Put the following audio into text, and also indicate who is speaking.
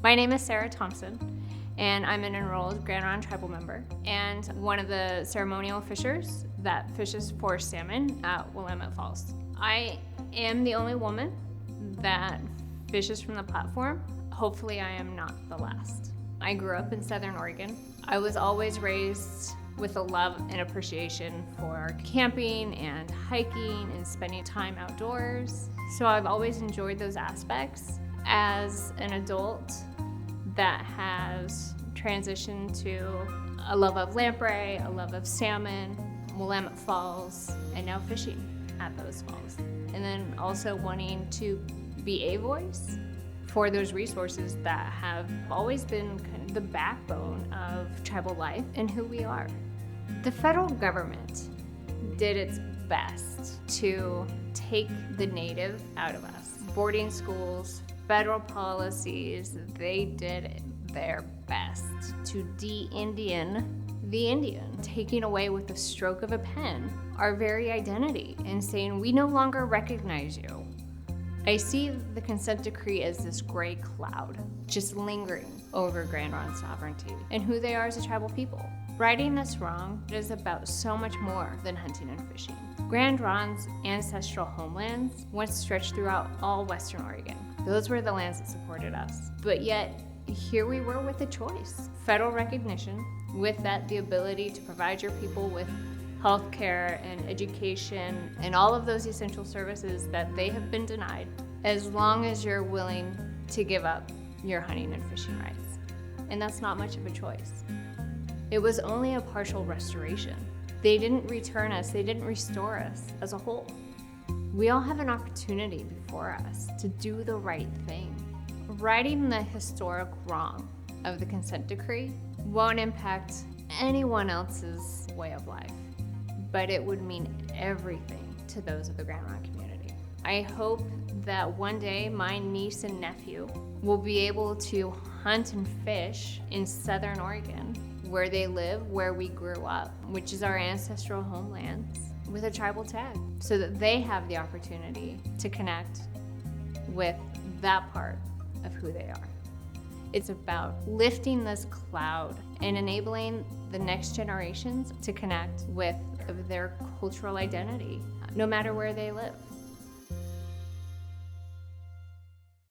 Speaker 1: My name is Sara Thompson, and I'm an enrolled Grand Ronde tribal member and one of the ceremonial fishers that fishes for salmon at Willamette Falls. I am the only woman that fishes from the platform. Hopefully I am not the last. I grew up in Southern Oregon. I was always raised with a love and appreciation for camping and hiking and spending time outdoors. So I've always enjoyed those aspects. As an adult that has transitioned to a love of lamprey, a love of salmon, Willamette Falls, and now fishing at those falls. And then also wanting to be a voice for those resources that have always been kind of the backbone of tribal life and who we are. The federal government did its best to take the native out of us. Boarding schools, federal policies, they did their best to de-Indian the Indian, taking away with the stroke of a pen our very identity and saying, we no longer recognize you. I see the consent decree as this gray cloud just lingering over Grand Ronde sovereignty and who they are as a tribal people. Righting this wrong is about so much more than hunting and fishing. Grand Ronde's ancestral homelands once stretched throughout all Western Oregon. Those were the lands that supported us. But yet, here we were with a choice. Federal recognition, with that the ability to provide your people with health care and education and all of those essential services that they have been denied, as long as you're willing to give up your hunting and fishing rights. And that's not much of a choice. It was only a partial restoration. They didn't return us, they didn't restore us as a whole. We all have an opportunity before us to do the right thing. Righting the historic wrong of the consent decree won't impact anyone else's way of life, but it would mean everything to those of the Grand Ronde community. I hope that one day my niece and nephew will be able to hunt and fish in Southern Oregon, where they live, where we grew up, which is our ancestral homelands, with a tribal tag, so that they have the opportunity to connect with that part of who they are. It's about lifting this cloud and enabling the next generations to connect with their cultural identity, no matter where they live.